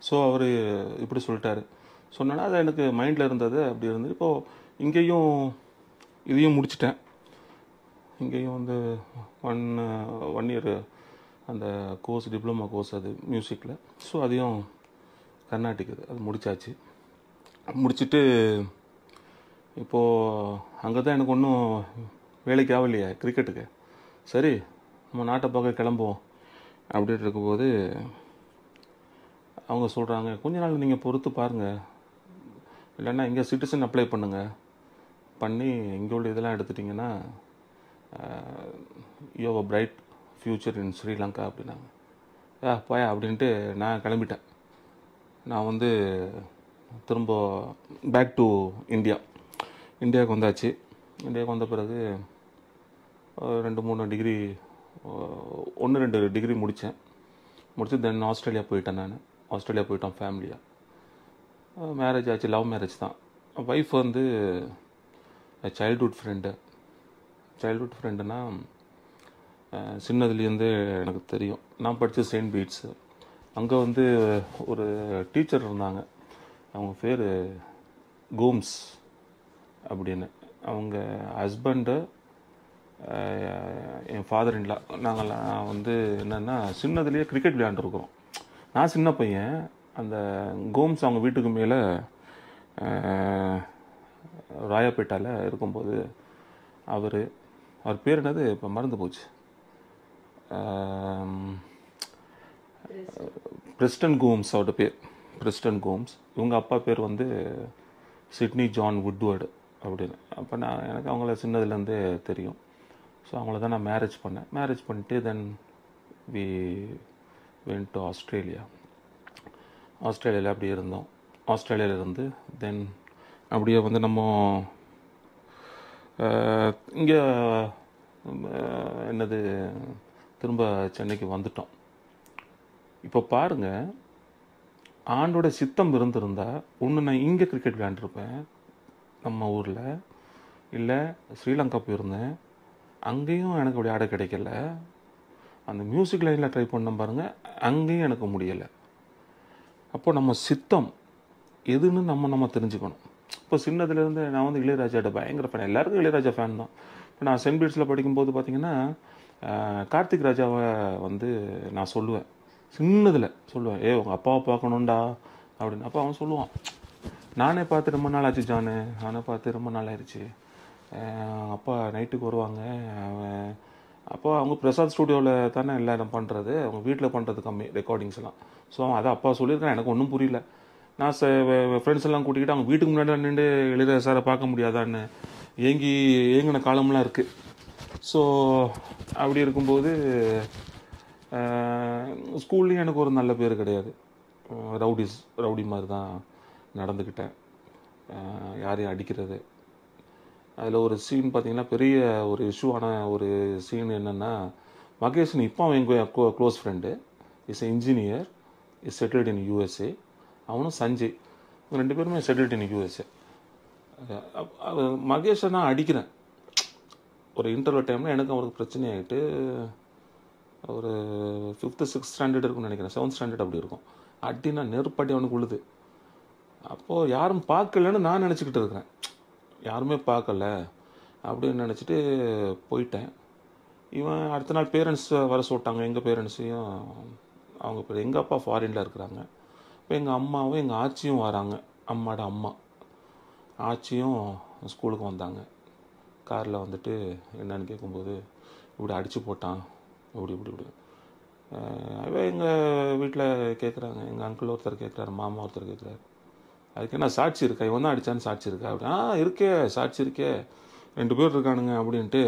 So அவர் இப்படி சொல்லிட்டாரு. சொன்னேன்னா அது எனக்கு மைண்டில் இருந்தது. அப்படி இருந்து இப்போது இங்கேயும் இதையும் முடிச்சிட்டேன். இங்கேயும் வந்து ஒன் இயர் அந்த கோர்ஸ், டிப்ளமா கோர்ஸ் அது மியூசிக்கில். ஸோ அதையும் கர்நாடிக் அது முடித்தாச்சு. முடிச்சுட்டு இப்போது அங்கே தான் எனக்கு ஒன்றும் வேலைக்கு ஆகலையே கிரிக்கெட்டுக்கு. சரி நம்ம நாட்டை பார்க்க கிளம்புவோம் அப்படின்ட்டு இருக்கும்போது அவங்க சொல்கிறாங்க, கொஞ்ச நாள் நீங்கள் பொறுத்து பாருங்கள், இல்லைன்னா இங்கே சிட்டிசன் அப்ளை பண்ணுங்கள், பண்ணி இங்கே உள்ள இதெல்லாம் எடுத்துட்டிங்கன்னா you have a bright future in Sri Lanka அப்படின்னாங்க. போயா அப்படின்ட்டு நான் கிளம்பிட்டேன். நான் வந்து திரும்ப பேக் டு இந்தியாவுக்கு வந்தாச்சு. இந்தியாவுக்கு வந்த பிறகு 2-3 டிகிரி 1-2 டிகிரி முடித்து தென் ஆஸ்திரேலியா போயிட்டேன். ஆஸ்திரேலியா போயிட்டோம் ஃபேமிலியாக. மேரேஜ் ஆச்சு, லவ் மேரேஜ் தான். ஒய்ஃப் வந்து சைல்ட்ஹுட் ஃப்ரெண்டுனா சின்னதுலேருந்தே எனக்கு தெரியும். நான் படித்தது செயின்ட் பீட்ஸு. அங்கே வந்து ஒரு டீச்சர் இருந்தாங்க, அவங்க பேர் கோம்ஸ் அப்படின்னு. அவங்க ஹஸ்பண்டு என் ஃபாதர் இன்லா. நாங்கள்லாம் வந்து என்னென்னா சின்னதுலேயே கிரிக்கெட் விளையாண்டுருக்குறோம். நான் சின்ன பையன். அந்த கோம்ஸ் அவங்க வீட்டுக்கு மேலே ராயப்பேட்டாவில் இருக்கும்போது அவர் பேர் என்னது இப்போ மறந்து போச்சு, பிரெஸ்டன் கோம்ஸ் அவரோட பேர். Preston Gomez. இவங்க அப்பா பேர் வந்து சிட்னி ஜான் வுட்வர்டு அப்படின்னு. அப்போ எனக்கு அவங்கள சின்னதுலேருந்தே தெரியும். ஸோ அவங்கள தான் நான் மேரேஜ் பண்ணேன். மேரேஜ் பண்ணிட்டு தென் வி வென்ட் டு ஆஸ்திரேலியாவில் அப்படியே இருந்தோம். ஆஸ்திரேலியாவில் இருந்து தென் அப்படியே வந்து நம்ம இங்கே என்னது திரும்ப சென்னைக்கு வந்துட்டோம். இப்போ பாருங்கள், ஆண்டோட சித்தம் இருந்திருந்தால் ஒன்று நான் இங்கே கிரிக்கெட் விளையாண்டுருப்பேன் நம்ம ஊரில், இல்லை ஸ்ரீலங்கா போயிருந்தேன், அங்கேயும் எனக்கு அப்படி ஆட கிடைக்கல. அந்த மியூசிக் லைனில் ட்ரை பண்ண பாருங்கள், அங்கேயும் எனக்கு முடியலை. அப்போது நம்ம சித்தம் எதுன்னு நம்ம தெரிஞ்சுக்கணும். இப்போ சின்னதுலேருந்து நான் வந்து இளையராஜாட்ட பயங்கர ஃபேன். எல்லாருக்கும் இளையராஜா ஃபேன் தான். இப்போ நான் செயின்ட் பீட்ஸில் படிக்கும்போது பார்த்திங்கன்னா கார்த்திக் ராஜாவை வந்து நான் சொல்லுவேன், சின்னதில் சொல்லுவேன், உங்கள் அப்பாவை பார்க்கணுண்டா அப்படின்னு. அப்போ அவன் சொல்லுவான், நானே பார்த்து ரொம்ப நாள் ஆச்சு ஜானு, நானே பார்த்து ரொம்ப நாள் ஆயிடுச்சு, அப்பா நைட்டுக்கு வருவாங்க. அப்போ அவங்க பிரசாத் ஸ்டூடியோவில் தானே எல்லாம் பண்ணுறது, அவங்க வீட்டில் பண்ணுறது கம்மி ரெக்கார்டிங்ஸ்லாம். ஸோ அவன் அதை அப்பா சொல்லியிருக்கான், எனக்கு ஒன்றும் புரியல. நான் ஃப்ரெண்ட்ஸ் எல்லாம் கூட்டிக்கிட்டு அவங்க வீட்டுக்கு முன்னாடி நின்று இளையராஜா சாரை பார்க்க முடியாதான்னு ஏங்கின காலம்லாம் இருக்குது. ஸோ அப்படி இருக்கும்போது ஸ்கூல்லையும் எனக்கு ஒரு நல்ல பேர் கிடையாது. ரவுடி மாதிரி தான் நடந்துக்கிட்டேன். யாரையும் அடிக்கிறது. அதில் ஒரு சீன் பார்த்திங்கன்னா பெரிய ஒரு இஷ்யூவான ஒரு சீன் என்னென்னா, மகேஷன் இப்போ அவன் எங்கள் close friend, is engineer, is settled in USA. அவனும் சஞ்சய், இவங்க 2 பேருமே செட்டில்டு இன் யூஎஸ்ஏ. மகேஷை நான் அடிக்கிறேன் ஒரு இன்டர்வல் டைமில். எனக்கு அவருக்கு பிரச்சனை ஆகிட்டு, ஒரு 5th 6th ஸ்டாண்டர்ட் இருக்குன்னு நினைக்கிறேன், 7th ஸ்டாண்டர்ட் அப்படி இருக்கும். அடினா நெருப்படி அவனுக்கு உழுது. அப்போது யாரும் பார்க்கலன்னு நான் நினச்சிக்கிட்டு இருக்கிறேன், யாருமே பார்க்கல அப்படின்னு நினச்சிட்டு போயிட்டேன். இவன் அடுத்த நாள் பேரண்ட்ஸ் வர சொல்லிட்டாங்க, எங்கள் பேரண்ட்ஸையும். அவங்க பேர் எங்கள் அப்பா ஃபாரினில் இருக்கிறாங்க. இப்போ எங்கள் அம்மாவும் எங்கள் ஆச்சியும் வராங்க. அம்மாவோட அம்மா ஆச்சியும் ஸ்கூலுக்கு வந்தாங்க. காரில் வந்துட்டு என்னன்னு கேட்கும்போது, இப்படி அடித்து போட்டான், இப்படி எங்கள் வீட்டில் கேட்குறாங்க. எங்கள் அங்கிள் ஒருத்தர் கேட்குறாரு, மாமா ஒருத்தர் கேட்குறாரு, அதுக்கு என்ன சாட்சி இருக்கா, இவன் தான் அடித்தான்னு சாட்சி இருக்கா அப்படி. இருக்கே சாட்சி இருக்கே, 2 பேர் இருக்கானுங்க அப்படின்ட்டு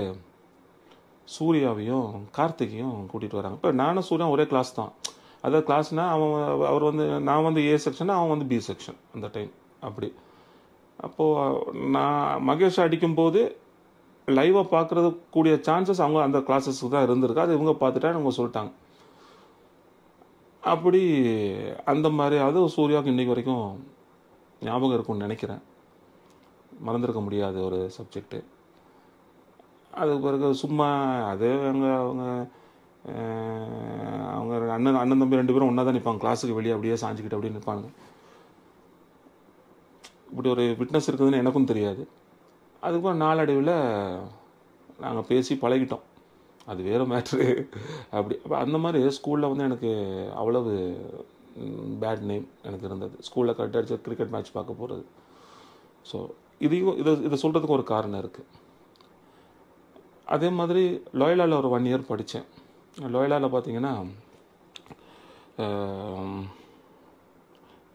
சூர்யாவையும் கார்த்திகையும் கூட்டிகிட்டு வராங்க. இப்போ நானும் சூர்யா ஒரே கிளாஸ் தான். அதாவது கிளாஸ்னால் அவர் வந்து நான் வந்து ஏ செக்ஷன், அவன் வந்து பி செக்ஷன் அந்த டைம் அப்படி. அப்போது நான் மகேஷ் அடிக்கும்போது லைவாக பார்க்குறது கூடிய சான்சஸ் அவங்க அந்த கிளாஸஸுக்கு தான் இருந்திருக்கு. அது இவங்க பார்த்துட்டா அவங்க சொல்லிட்டாங்க. அப்படி அந்த மாதிரி அது சூர்யாவுக்கு இன்றைக்கி வரைக்கும் ஞாபகம் இருக்கும்னு நினைக்கிறேன். மறந்துருக்க முடியாத ஒரு சப்ஜெக்டு. அதுக்கு பிறகு சும்மா அது அவங்க அவங்க அண்ணன் தம்பி 2 பேரும் ஒன்றா தான் நிற்பாங்க, கிளாஸுக்கு வெளியே அப்படியே சாஞ்சிக்கிட்டு அப்படியே நிற்பாங்க. இப்படி ஒரு விட்னஸ் இருக்குதுன்னு எனக்கும் தெரியாது. அதுக்கப்புறம் நாளடைவில் நாங்கள் பேசி பழகிட்டோம், அது வேறு மேட்ரு. அப்படி அந்த மாதிரி ஸ்கூலில் வந்து எனக்கு அவ்வளவு பேட் நேம் எனக்கு இருந்தது. ஸ்கூலில் கட் அடிச்ச கிரிக்கெட் மேட்ச் பார்க்க போகிறது. ஸோ இதை சொல்கிறதுக்கு ஒரு காரணம் இருக்குது. அதே மாதிரி லோயலாவில் ஒரு 1 இயர் படித்தேன். லோயலாவில் பார்த்தீங்கன்னா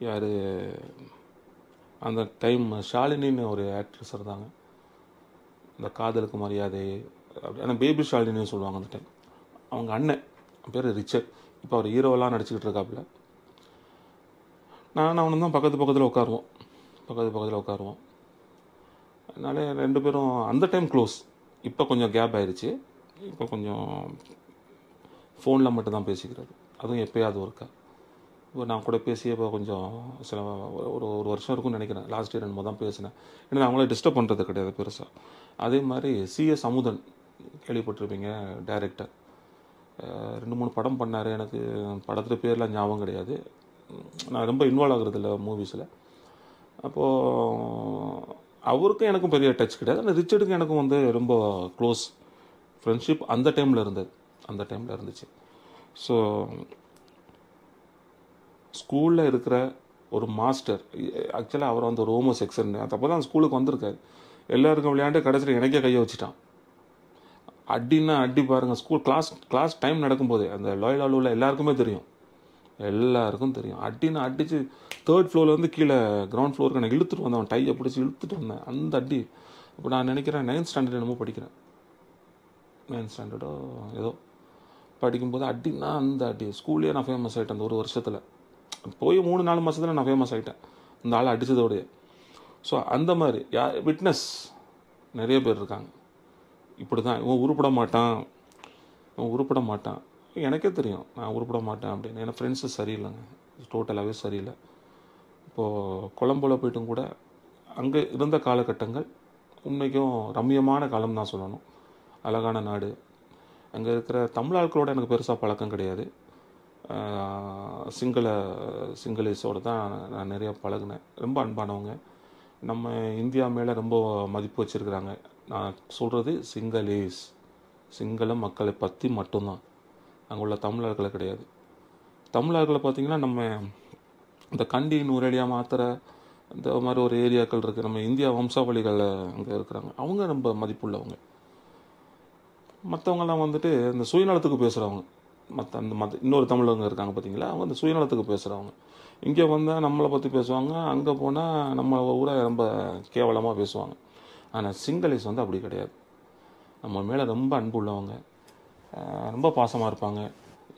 யார் அந்த டைம் ஷாலினின்னு ஒரு ஆக்ட்ரஸ் இருந்தாங்க, இந்த காதலுக்கு மரியாதை அப்படி, ஆனால் பேபி ஷாலினின்னு சொல்லுவாங்க அந்த டைம். அவங்க அண்ணன் பேர் ரிச்சர்ட், இப்போ அவர் ஹீரோவெல்லாம் நடிச்சுக்கிட்டு இருக்காப்புல. நான் அவனு தான் பக்கத்தில் உட்காருவோம். அதனால 2 பேரும் அந்த டைம் க்ளோஸ். இப்போ கொஞ்சம் கேப் ஆயிடுச்சு. இப்போ கொஞ்சம் ஃபோனில் மட்டும்தான் பேசிக்கிறது, அதுவும் எப்போயாவது ஒருக்கா. இப்போ நான் கூட பேசியே இப்போ கொஞ்சம் சில ஒரு வருஷம் இருக்கும்னு நினைக்கிறேன். லாஸ்ட் இயர் என்னமோ தான் பேசினேன். ஏன்னா நான் அவங்கள டிஸ்டர்ப் பண்ணுறது கிடையாது பெருசாக. அதே மாதிரி CS அமுதன் கேள்விப்பட்டிருப்பீங்க, டைரக்டர். 2-3 படம் பண்ணார். எனக்கு படத்தில் பேர்லாம் ஞாபகம் கிடையாது, நான் ரொம்ப இன்வால்வ் ஆகுறது இல்லை மூவிஸில். அப்போது அவருக்கும் எனக்கும் பெரிய டச் கிடையாது, ஆனால் ரிச்சர்டுக்கும் எனக்கும் வந்து ரொம்ப க்ளோஸ் ஃப்ரெண்ட்ஷிப் அந்த டைமில் இருந்துச்சு. ஸோ ஸ்கூலில் இருக்கிற ஒரு மாஸ்டர், ஆக்சுவலாக அவர் வந்து ஒரு ஹோமோசெக்சுவல், அப்போ தான் ஸ்கூலுக்கு வந்திருக்காரு. எல்லாருக்கும் விளையாண்டு கடைசியில் எனக்கே கையை வச்சுட்டான். அடின்னா அடி பாருங்கள், ஸ்கூல் கிளாஸ் டைம் நடக்கும்போது அந்த லோயலாவில் உள்ள எல்லாருக்கும் தெரியும். அடின்னு அடித்து 3rd ஃப்ளோர்லேருந்து கீழே கிரவுண்ட் ஃப்ளோருக்கு நான் இழுத்துட்டு வந்தேன். அவன் டையை பிடிச்சி இழுத்துட்டு வந்தேன், அந்த அடி. இப்போ நான் நினைக்கிறேன் 9th ஸ்டாண்டர்ட் என்னமோ படிக்கிறேன், 9th ஸ்டாண்டர்டோ ஏதோ படிக்கும்போது அடின்னா அந்த அடி. ஸ்கூல்லேயே நான் ஃபேமஸ் ஆகிட்டேன் அந்த ஒரு வருஷத்தில். போய் 3-4 மாதத்தில் நான் ஃபேமஸ் ஆகிட்டேன் இந்த ஆள் அடித்ததோடைய. ஸோ அந்த மாதிரி விட்னஸ் நிறைய பேர் இருக்காங்க. இப்படி தான் இவன் உருப்பட மாட்டான், எனக்கே தெரியும் நான் உருப்பட மாட்டேன் அப்படின்னு. ஏன்னா ஃப்ரெண்ட்ஸு சரியில்லைங்க, டோட்டலாகவே சரியில்லை. இப்போது கொழம்புல போய்ட்டும் கூட அங்கே இருந்த காலகட்டங்கள் உண்மைக்கும் ரம்மியமான காலம் தான் சொல்லணும். அழகான நாடு. அங்கே இருக்கிற தமிழ் ஆட்களோட எனக்கு பெருசாக பழக்கம் கிடையாது. சிங்களீஸோடு தான் நான் நிறையா பழகினேன். ரொம்ப அன்பானவங்க, நம்ம இந்தியா மேலே ரொம்ப மதிப்பு வச்சுருக்கிறாங்க. நான் சொல்கிறது சிங்கள மக்களை பற்றி மட்டும்தான், அங்கே உள்ள தமிழர்களை கிடையாது. தமிழர்களை பார்த்திங்கன்னா நம்ம இந்த கண்டி நூறடியா மாத்திரை இந்த மாதிரி ஒரு ஏரியாக்கள் இருக்குது, நம்ம இந்தியா வம்சாவளிகள் அங்கே இருக்கிறாங்க, அவங்க ரொம்ப மதிப்புள்ளவங்க. மற்றவங்கெல்லாம் வந்துட்டு இந்த சுயநலத்துக்கு பேசுகிறவங்க. மற்ற இன்னொரு தமிழங்க இருக்காங்க பார்த்தீங்களா, அவங்க இந்த சுயநலத்துக்கு பேசுகிறவங்க. இங்கே வந்தால் நம்மளை பற்றி பேசுவாங்க, அங்கே போனால் நம்ம ஊரை ரொம்ப கேவலமாக பேசுவாங்க. ஆனால் சிங்களீஸ் வந்து அப்படி கிடையாது, நம்ம மேலே ரொம்ப அன்பு உள்ளவங்க, ரொம்ப பாசமாக இருப்பாங்க,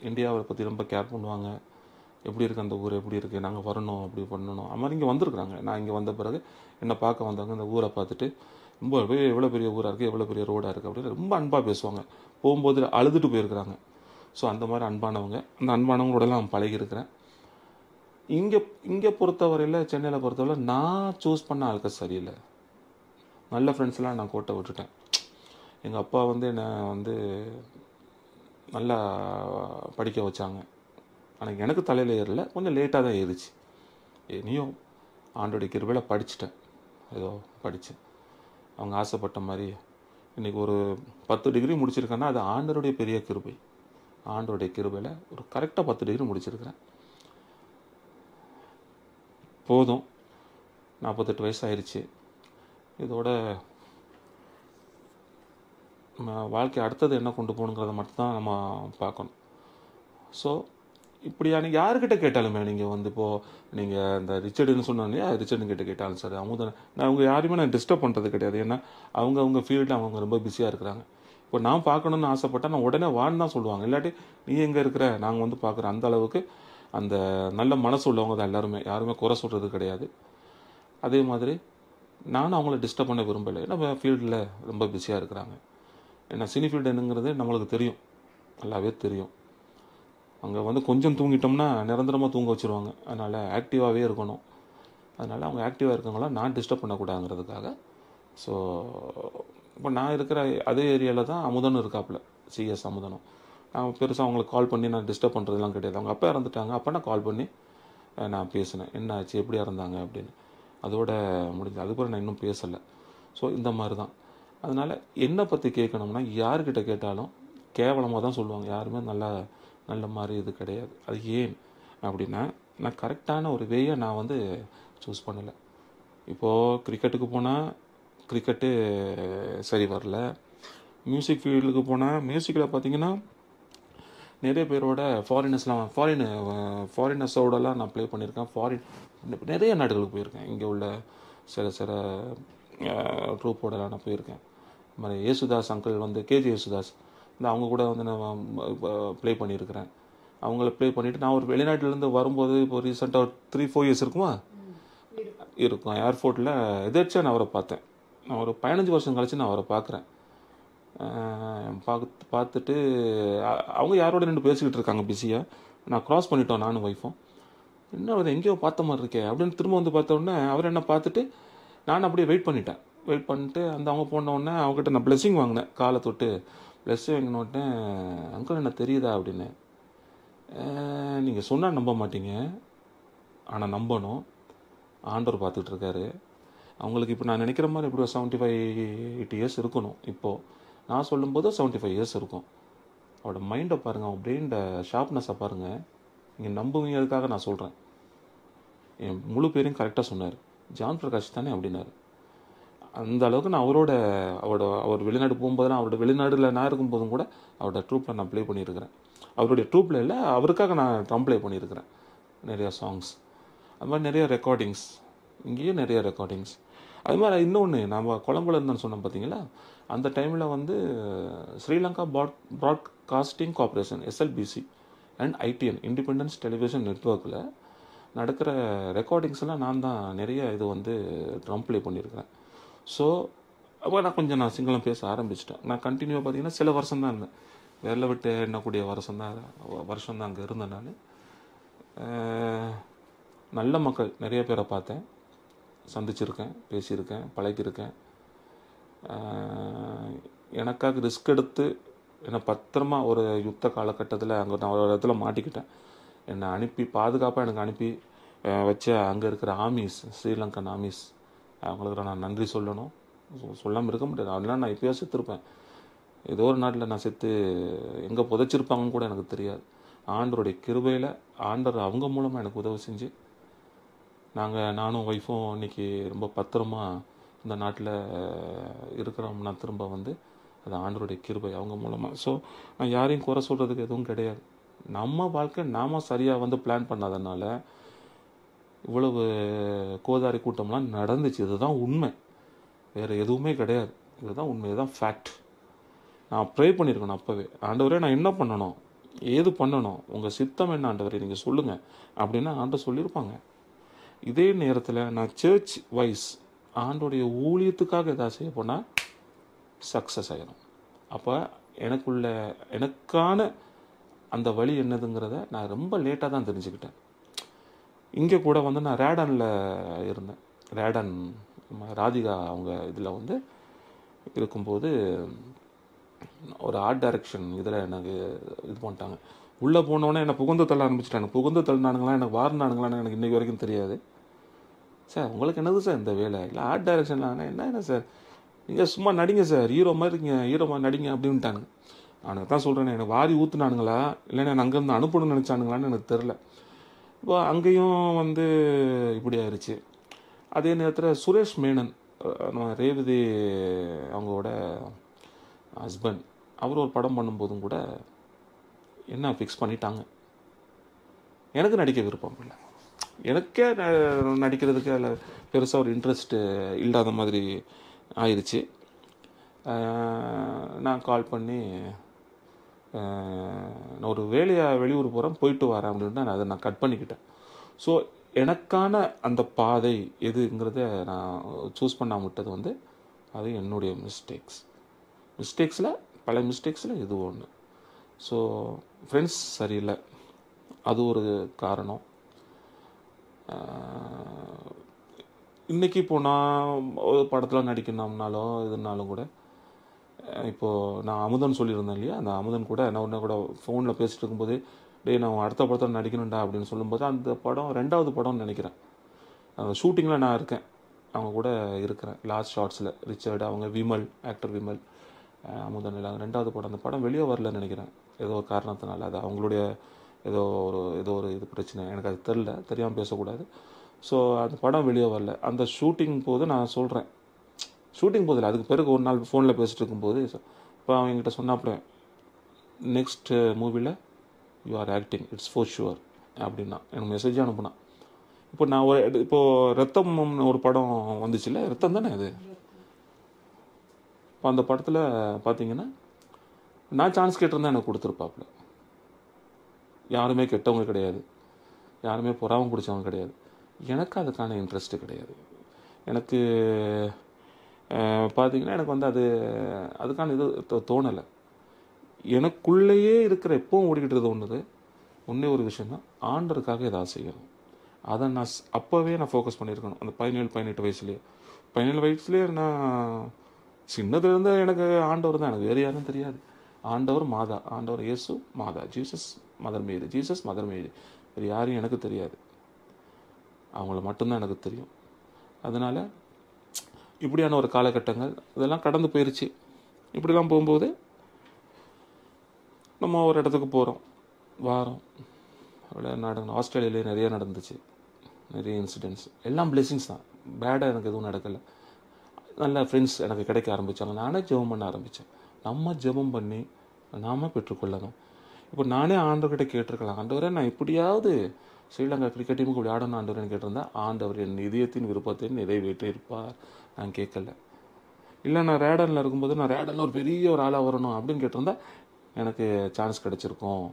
இந்தியாவை பற்றி ரொம்ப கேர் பண்ணுவாங்க. எப்படி இருக்குது அந்த ஊர், எப்படி இருக்குது, நாங்கள் வரணும், அப்படி பண்ணணும். அது மாதிரி இங்கே வந்திருக்குறாங்க. நான் இங்கே வந்த பிறகு என்னை பார்க்க வந்தவங்க இந்த ஊரை பார்த்துட்டு ரொம்ப எவ்வளோ பெரிய ஊராக இருக்குது, எவ்வளோ பெரிய ரோடாக இருக்குது அப்படின்னு ரொம்ப அன்பாக பேசுவாங்க. போகும்போது அழுதுட்டு போயிருக்கிறாங்க. ஸோ அந்த மாதிரி அன்பானவங்க, அந்த அன்பானவங்களோடலாம் நான் பழகியிருக்கிறேன். இங்கே பொறுத்தவரையில், சென்னையில் பொறுத்தவரை நான் சூஸ் பண்ண ஆட்கள் சரியில்லை. நல்ல ஃப்ரெண்ட்ஸ்லாம் நான் கோட்டை விட்டுட்டேன். எங்கள் அப்பா வந்து என்னை வந்து நல்லா படிக்க வச்சாங்க. ஆனால் எனக்கு தலையில் ஏறல, கொஞ்சம் லேட்டாக தான் ஏறிச்சு. இனியும் ஆண்டோடைய கிருபையில் படிச்சுட்டேன், ஏதோ படித்தேன். அவங்க ஆசைப்பட்ட மாதிரி இன்றைக்கி ஒரு 10 டிகிரி முடிச்சிருக்கேன்னா அது ஆண்டருடைய பெரிய கிருபை. ஆண்டோடைய கிருபையில் ஒரு கரெக்டாக 10 டிகிரி முடிச்சிருக்கிறேன். போதும், 48 வயசு ஆயிடுச்சு. இதோட நம்ம வாழ்க்கை அடுத்தது என்ன கொண்டு போகணுங்கிறத மட்டும்தான் நம்ம பார்க்கணும். ஸோ இப்படியான யாருக்கிட்ட கேட்டாலுமே, நீங்கள் வந்து இப்போது நீங்கள் இந்த ரிச்சர்டுன்னு சொன்னோன்னே ரிச்சர்டுன்னு கேட்டாலும் சார் அமுதன், நான் அவங்க யாரையுமே நான் டிஸ்டர்ப் பண்ணுறது கிடையாது. ஏன்னா அவங்க ஃபீல்டில் அவங்க ரொம்ப பிஸியாக இருக்கிறாங்க. இப்போ நான் பார்க்கணுன்னு ஆசைப்பட்டால் நான் உடனே வான்னு தான் சொல்லுவாங்க. இல்லாட்டி நீ எங்கே இருக்கிற, நாங்கள் வந்து பார்க்குறோம். அந்த அளவுக்கு அந்த நல்ல மனசு உள்ளவங்க தான் எல்லாருமே, யாருமே குறை சொல்கிறது கிடையாது. அதே மாதிரி நானும் அவங்கள டிஸ்டர்ப் பண்ண விரும்பலை, ஏன்னா ஃபீல்டில் ரொம்ப பிஸியாக இருக்கிறாங்க. ஏன்னா சினி ஃபீல்டு என்னங்கிறது நம்மளுக்கு தெரியும், நல்லாவே தெரியும். அங்கே வந்து கொஞ்சம் தூங்கிட்டோம்னா நிரந்தரமாக தூங்க வச்சுருவாங்க. அதனால் ஆக்டிவாகவே இருக்கணும். அதனால் அவங்க ஆக்டிவாக இருக்கவங்களாம் நான் டிஸ்டர்ப் பண்ணக்கூடாதுங்கிறதுக்காக. ஸோ இப்போ நான் இருக்கிற அதே ஏரியாவில் தான் அமுதனும் இருக்காப்புல, CS அமுதனும். நான் பெருசாக அவங்களுக்கு கால் பண்ணி நான் டிஸ்டர்ப் பண்ணுறதுலாம் கிடையாது. அவங்க அப்பா இறந்துட்டாங்க. அப்போ நான் கால் பண்ணி நான் பேசினேன், என்ன ஆச்சு, எப்படியா இருந்தாங்க அப்படின்னு. அதோட முடிஞ்சு. அதுக்கப்புறம் நான் இன்னும் பேசலை. ஸோ இந்த மாதிரி தான். அதனால் என்னை பற்றி கேட்கணும்னா யார்கிட்ட கேட்டாலும் கேவலமாக தான் சொல்லுவாங்க. யாருமே நல்ல மாதிரி இது கிடையாது. அது ஏன் அப்படின்னா, நான் கரெக்டான ஒரு வேயை நான் வந்து சூஸ் பண்ணலை. இப்போது கிரிக்கெட்டுக்கு போனால் கிரிக்கெட்டு சரி வரல. மியூசிக் ஃபீல்டுக்கு போனால் மியூசிக்கில் பார்த்தீங்கன்னா நிறைய பேரோட ஃபாரினர்ஸோடலாம் நான் ப்ளே பண்ணியிருக்கேன். நிறைய நாடுகளுக்கு போயிருக்கேன். இங்கே உள்ள சில ட்ரூப்போடலாம் நான் போயிருக்கேன். இந்த மாதிரி யேசுதாஸ் அங்கிள் வந்து கேஜி யேசுதாஸ் அவங்க கூட வந்து நான் ப்ளே பண்ணியிருக்கிறேன். அவங்கள ப்ளே பண்ணிவிட்டு நான் ஒரு வெளிநாட்டிலேருந்து வரும்போது இப்போ ரீசெண்டாக ஒரு 3-4 இயர்ஸ் இருக்குமா இருக்கும், ஏர்போர்ட்டில் எதாச்சும் நான் அவரை பார்த்தேன். நான் ஒரு 15 வருஷம் கழிச்சு நான் அவரை பார்க்குறேன். பார்த்துட்டு அவங்க யாரோட நின்று பேசிக்கிட்டு இருக்காங்க பிஸியாக. நான் க்ராஸ் பண்ணிட்டோம் நானும் ஒய்ஃபும். என்ன அது எங்கேயோ பார்த்த மாதிரி இருக்கே அப்படின்னு திரும்ப வந்து பார்த்தோன்னே அவர் என்ன பார்த்துட்டு நான் அப்படியே வெயிட் பண்ணிட்டு அவங்க போனோடனே அவங்ககிட்ட நான் பிளெஸ்ஸிங் வாங்கினேன். காலை தொட்டு பிளெஸ்ஸிங் வாங்கினோடனே, அங்கிள் என்ன தெரியுதா அப்படின்னு. நீங்கள் சொன்னால் நம்ப மாட்டீங்க, ஆனால் நம்பணும். ஆண்டவர் பார்த்துட்டு இருக்காரு. அவங்களுக்கு இப்போ நான் நினைக்கிற மாதிரி இப்படி 75-80 இயர்ஸ் இருக்கணும். இப்போது நான் சொல்லும்போது 75 இயர்ஸ் இருக்கும். அவரோட மைண்டை பாருங்கள், அவன் பிரெயினோட ஷார்ப்னஸை பாருங்கள். நீங்கள் நம்புவீங்கிறதுக்காக நான் சொல்கிறேன். என் முழு பேரையும் கரெக்டாக சொன்னார். ஜான் பிரகாஷ் தானே அப்படின்னாரு. அந்த அளவுக்கு நான் அவர் வெளிநாடு போகும்போதெல்லாம் அவரோட வெளிநாடுல நான் இருக்கும்போதும் கூட அவரோட ட்ரூப்பில் நான் ப்ளே பண்ணியிருக்கிறேன். அவருடைய ட்ரூப்பில் இல்லை, அவருக்காக நான் ட்ரம் ப்ளே பண்ணியிருக்கிறேன் நிறையா சாங்ஸ். அது மாதிரி நிறைய ரெக்கார்டிங்ஸ், இங்கேயும் நிறைய ரெக்கார்டிங்ஸ். அது மாதிரி இன்னொன்று, நம்ம கொழம்புல இருந்தேன்னு சொன்னோம் பார்த்தீங்களா, அந்த டைமில் வந்து Sri Lanka broadcasting corporation SLBC and ITN independence television நெட்வொர்க்கில் நடக்கிற ரெக்கார்டிங்ஸ்லாம் நான் தான் நிறைய இது வந்து ட்ரம் ப்ளே பண்ணியிருக்கிறேன். ஸோ அப்போ நான் சிங்களம் பேச ஆரம்பிச்சிட்டேன். நான் கண்டினியூவாக பார்த்தீங்கன்னா சில வருஷம் தான் இருந்தேன். வேலை விட்டு எண்ணக்கூடிய வருஷம் தான் அங்கே இருந்தேன். நான் நல்ல மக்கள் நிறைய பேரை பார்த்தேன், சந்திச்சிருக்கேன், பேசியிருக்கேன், பழகியிருக்கேன். எனக்காக ரிஸ்க் எடுத்து என்னை பத்திரமா ஒரு யுத்த காலகட்டத்தில் அங்கே நான் ஒரு இடத்துல மாட்டிக்கிட்டேன். என்னை அனுப்பி பாதுகாப்பாக எனக்கு அனுப்பி வச்ச அங்கே இருக்கிற ஸ்ரீலங்கன் ஆர்மீஸ், அவங்களுக்கு நான் நன்றி சொல்லணும். சொல்லாமல் இருக்க முடியாது. அதெல்லாம் நான் எப்போயோ செத்துருப்பேன். ஏதோ ஒரு நாட்டில் நான் செத்து எங்கே புதைச்சிருப்பாங்கன்னு கூட எனக்கு தெரியாது. ஆண்டவருடைய கிருபையில் ஆண்டவர் அவங்க மூலமாக எனக்கு உதவி செஞ்சு நானும் ஒய்ஃபும் இன்றைக்கி ரொம்ப பத்திரமா இந்த நாட்டில் இருக்கிறோம்னா திரும்ப வந்து அது ஆண்டவருடைய கிருபை அவங்க மூலமாக. ஸோ நான் யாரையும் குறை சொல்கிறதுக்கு எதுவும் கிடையாது. நம்ம வாழ்க்கை நாம் சரியாக வந்து பிளான் பண்ணாதனால இவ்வளவு கோதாரி கூட்டம்லாம் நடந்துச்சு. இதுதான் உண்மை, வேறு எதுவுமே கிடையாது. இதுதான் உண்மை, இதுதான் ஃபேக்ட். நான் ப்ரே பண்ணியிருக்கணும் அப்போவே, ஆண்டவரே நான் என்ன பண்ணணும், ஏது பண்ணணும், உங்கள் சித்தம் என்ன ஆண்டவரே நீங்கள் சொல்லுங்கள் அப்படின்னா ஆண்டவர் சொல்லியிருப்பாங்க. இதே நேரத்தில் நான் சர்ச் வைஸ் ஆண்டோடைய ஊழியத்துக்காக எதாவது செய்ய போனால் சக்ஸஸ் ஆகிடும். அப்போ எனக்கான அந்த வழி என்னதுங்கிறத நான் ரொம்ப லேட்டாக தான் தெரிஞ்சுக்கிட்டேன். இங்கே கூட வந்து நான் ரேடனில் இருந்தேன். ரேடன் ராதிகா அவங்க இதில் வந்து இருக்கும்போது ஒரு ஆர்ட் டைரக்ஷன் இதில் எனக்கு இது பண்ணிட்டாங்க. உள்ளே போனோடனே என்னை புகுந்து தள்ள ஆரம்பிச்சிட்டாங்க. புகுந்து தள்ளினானுங்களா எனக்கு வாரினானுங்களான்னு எனக்கு இன்றைக்கி வரைக்கும் தெரியாது. சார் உங்களுக்கு என்னது சார் இந்த வேலை, இல்லை ஆர்ட் டைரக்ஷன்லாம் என்ன சார், நீங்கள் சும்மா நடிங்க சார், ஹீரோ மாதிரி இருக்கீங்க, ஹீரோ மாதிரி நடிங்க அப்படின்ட்டானுங்க. அவனுக்கு தான் சொல்கிறேன், எனக்கு வாரி ஊற்றுனானுங்களா இல்லைன்னா நான் அங்கேருந்து அனுப்பணும்னு நினச்சானுங்களான்னு எனக்கு தெரில. இப்போ அங்கேயும் வந்து இப்படி ஆயிடுச்சு. அதே நேரத்தில் சுரேஷ் மேனன், ரேவதி அவங்களோட ஹஸ்பண்ட், அவர் ஒரு படம் பண்ணும்போதும் கூட என்ன ஃபிக்ஸ் பண்ணிட்டாங்க. எனக்கு நடிக்க விருப்பம் இல்லை, எனக்கே நடிக்கிறதுக்கு அதில் பெருசாக ஒரு இன்ட்ரெஸ்ட்டு இல்லாத மாதிரி ஆயிடுச்சு. நான் கால் பண்ணி நான் ஒரு வெளியூர் போகிறேன், போயிட்டு வரேன் அப்படின்ட்டு அதை நான் கட் பண்ணிக்கிட்டேன். ஸோ எனக்கான அந்த பாதை எதுங்கிறத நான் சூஸ் பண்ணாம விட்டது வந்து அது என்னுடைய பல மிஸ்டேக்ஸில் இது ஒன்று. ஸோ ஃப்ரெண்ட்ஸ் சரியில்லை, அது ஒரு காரணம். இன்றைக்கி இப்போ நான் ஒரு படத்தில் நடிக்கணும்னாலும் இதுனாலும் கூட இப்போது நான் அமுதன் சொல்லியிருந்தேன் இல்லையா, அந்த அமுதன் கூட நான் ஒன்று கூட ஃபோனில் பேசிட்டு இருக்கும்போது, டேய் நான் அடுத்த படத்தில் நடிக்கணும்டா அப்படின்னு சொல்லும்போது, அந்த படம் 2வது படம்னு நினைக்கிறேன். அந்த ஷூட்டிங்கில் நான் இருக்கேன், அவங்க கூட இருக்கிறேன். லாஸ்ட் ஷார்ட்ஸில் ரிச்சர்டு, அவங்க விமல், ஆக்டர் விமல், அமுதன் எல்லாம் 2வது படம். அந்த படம் வெளியே வரலன்னு நினைக்கிறேன், ஏதோ ஒரு காரணத்தினால. அது அவங்களுடைய ஏதோ ஒரு இது பிரச்சனை, எனக்கு அது தெரியாமல் பேசக்கூடாது. ஸோ அந்த படம் வெளியே வரல. அந்த ஷூட்டிங் போது நான் சொல்கிறேன், ஷூட்டிங் போதில் அதுக்கு பிறகு ஒரு நாள் ஃபோனில் பேசிட்டு இருக்கும்போது இப்போ அவங்க என்கிட்ட சொன்னாப்புல, நெக்ஸ்ட் மூவியில் you are acting, it's for sure அப்படின்னா எனக்கு மெசேஜே அனுப்புனான். இப்போ நான் இப்போது ரத்தம்னு ஒரு படம் வந்துச்சுல்ல, ரத்தம் தானே அது. இப்போ அந்த படத்தில் பார்த்தீங்கன்னா நான் சான்ஸ் கேட்டிருந்தா எனக்கு கொடுத்துருப்பாப்புல. யாருமே கெட்டவங்க கிடையாது, யாருமே பொறாமல் பிடிச்சவங்க கிடையாது. எனக்கு அதுக்கான இன்ட்ரெஸ்ட்டு கிடையாது. எனக்கு பார்த்தீங்கன்னா எனக்கு அதுக்கான இது தோணலை. எனக்குள்ளேயே இருக்கிற எப்பவும் ஓடிக்கிட்டு ஒன்றே ஒரு விஷயந்தான், ஆண்டருக்காக ஏதாவது செய்யணும். அதை நான் அப்போவே நான் ஃபோக்கஸ் பண்ணியிருக்கணும். அந்த 17-18 வயசுலேயே 17 வயசுலேயே நான் சின்னதுலேருந்து எனக்கு ஆண்டவர் தான், எனக்கு வேறு யாரும் தெரியாது. ஆண்டவர் மாதா, ஆண்டவர் இயேசு மாதா, ஜீசஸ் மதர் மேரி, ஜீசஸ் மதர் மேரி, வேறு யாரையும் எனக்கு தெரியாது, அவங்கள மட்டும்தான் எனக்கு தெரியும். அதனால் இப்படியான ஒரு காலகட்டங்கள் இதெல்லாம் கடந்து போயிடுச்சு. இப்படிலாம் போகும்போது நம்ம ஒரு இடத்துக்கு போகிறோம், வாரம் ஆஸ்திரேலியாவிலே நிறைய நடந்துச்சு, நிறைய இன்சிடென்ட்ஸ். எல்லாம் பிளெஸிங்ஸ் தான், பேடாக எனக்கு எதுவும் நடக்கலை. நல்ல ஃப்ரெண்ட்ஸ் எனக்கு கிடைக்க ஆரம்பித்தாங்க. நானே ஜெபம் பண்ண ஆரம்பித்தேன். நம்ம ஜெபம் பண்ணி நாம் பெற்றுக்கொள்ளணும். இப்போ நானே ஆண்டவர்கிட்ட கேட்டிருக்கலாம், ஆண்டவரே நான் இப்படியாவது ஸ்ரீலங்கா கிரிக்கெட் டீமுக்கு இப்படி ஆடணும் ஆண்டவர்னு கேட்டிருந்தா, ஆண்டவர் என் இதயத்தின் விருப்பத்தை நிறைவேற்றி இருப்பார். நான் கேட்கல. இல்லை நான் ரேடனில் இருக்கும்போது நான் ரேடனில் ஒரு பெரிய ஒரு ஆளாக வரணும் அப்படின்னு கேட்டிருந்தா எனக்கு சான்ஸ் கிடச்சிருக்கும்,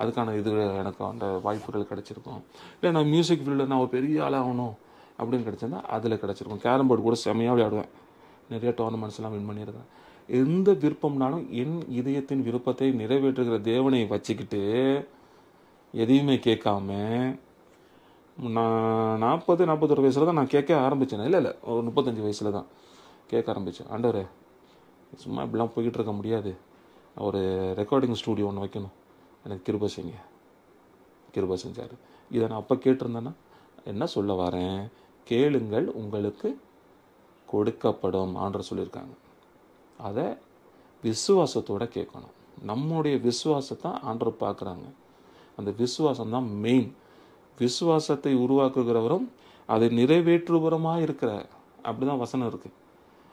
அதுக்கான இது எனக்கு அந்த வாய்ப்புகள் கிடச்சிருக்கும். இல்லை நான் மியூசிக் ஃபீல்டில் நான் ஒரு பெரிய ஆளாகணும் அப்படின்னு கிடச்சிருந்தா அதில் கிடச்சிருக்கும். கேரம் போர்டு கூட செம்மையாக விளையாடுவேன், நிறைய டோர்னமெண்ட்ஸ்லாம் வின் பண்ணியிருக்கேன். எந்த விருப்பம்னாலும் என் இதயத்தின் விருப்பத்தை நிறைவேற்றுகிற தேவனை வச்சுக்கிட்டு எதையுமே கேட்காம, நான் 40-41 வயசில் தான் நான் கேட்க ஆரம்பித்தேன். இல்லை ஒரு 35 வயசில் தான் கேட்க ஆரம்பித்தேன். ஆண்டவரே சும்மா இப்படிலாம் போய்கிட்டு இருக்க முடியாது, ஒரு ரெக்கார்டிங் ஸ்டூடியோ ஒன்று வைக்கணும், எனக்கு கிருபை செய்யுங்க. கிருபை செஞ்சார். இதை நான் அப்போ கேட்டிருந்தேன்னா என்ன சொல்ல வரேன், கேளுங்கள் உங்களுக்கு கொடுக்கப்படும் ஆண்டவர் சொல்லியிருக்காங்க. அதை விசுவாசத்தோடு கேட்கணும். நம்முடைய விசுவாசத்தை ஆண்டவர் பார்க்குறாங்க. அந்த விசுவாசம் தான் மெயின். விசுவாசத்தை உருவாக்குகிறவரும் அதை நிறைவேற்றுபவருமாக இருக்கிற, அப்படி தான் வசனம் இருக்குது.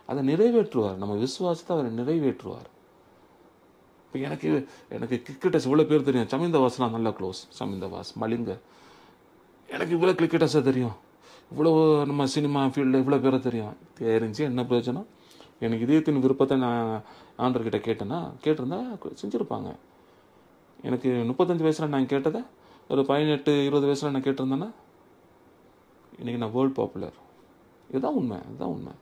அதை நிறைவேற்றுவார், நம்ம விசுவாசத்தை அவர் நிறைவேற்றுவார். இப்போ எனக்கு கிரிக்கெட்டர்ஸ் இவ்வளோ பேர் தெரியும். சமிந்தவாஸ்லாம் நல்லா க்ளோஸ், சமிந்தவாஸ், மலிங்க, எனக்கு இவ்வளோ கிரிக்கெட்டர்ஸாக தெரியும். இவ்வளோ நம்ம சினிமா ஃபீல்டில் இவ்வளோ பேரை தெரிஞ்சு என்ன பிரயோஜனம்? எனக்கு இதயத்தின் விருப்பத்தை நான் ஆண்டர்கிட்ட கேட்டிருந்தா செஞ்சுருப்பாங்க. எனக்கு 35 வயசில் நான் கேட்டதை ஒரு 18-20 வயசில் நான் கேட்டிருந்தேன்னா இன்றைக்கி நான் வேர்ல்டு பாப்புலர். இதுதான் உண்மை.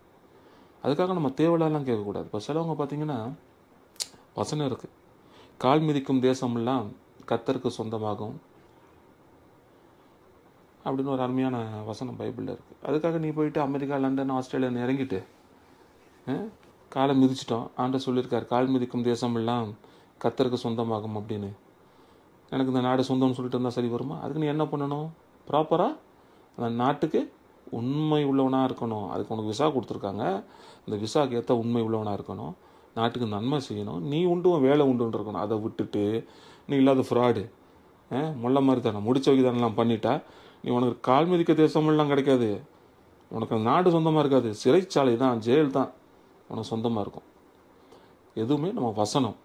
அதுக்காக நம்ம தேவையில்லாம் கேட்கக்கூடாது. இப்போ சிலவங்க பார்த்தீங்கன்னா வசனம் இருக்குது, கால் மிதிக்கும் தேசமெல்லாம் கர்த்தருக்கு சொந்தமாகும் அப்படின்னு ஒரு அருமையான வசனம் பைபிளில் இருக்குது. அதுக்காக நீ போயிட்டு அமெரிக்கா, லண்டன், ஆஸ்திரேலியான்னு இறங்கிட்டு காலை மிதிச்சிட்டோம். ஆண்டவர் சொல்லியிருக்கார், கால் மிதிக்கும் தேசமெல்லாம் கர்த்தருக்கு சொந்தமாகும் அப்படின்னு. எனக்கு இந்த நாடு சொந்தம்னு சொல்லிட்டு இருந்தால் சரி வருமா? அதுக்கு நீ என்ன பண்ணணும்? ப்ராப்பராக அந்த நாட்டுக்கு உண்மை உள்ளவனாக இருக்கணும். அதுக்கு உனக்கு விசா கொடுத்துருக்காங்க, அந்த விசாவுக்கு ஏற்ற உண்மை உள்ளவனாக இருக்கணும், நாட்டுக்கு நன்மை செய்யணும், நீ வேலை உண்டுன்னு இருக்கணும். அதை விட்டுட்டு நீ இல்லாத ஃப்ராடு, முள்ள மாதிரி தானே முடிச்ச வைக்கதானெலாம் பண்ணிட்டா நீ உனக்கு கால் மிதிக்க தேசமெல்லாம் கிடைக்காது, உனக்கு அந்த நாடு சொந்தமாக இருக்காது, சிறைச்சாலை தான், ஜெயில் தான் உனக்கு சொந்தமாக இருக்கும். எதுவுமே நம்ம வசனம்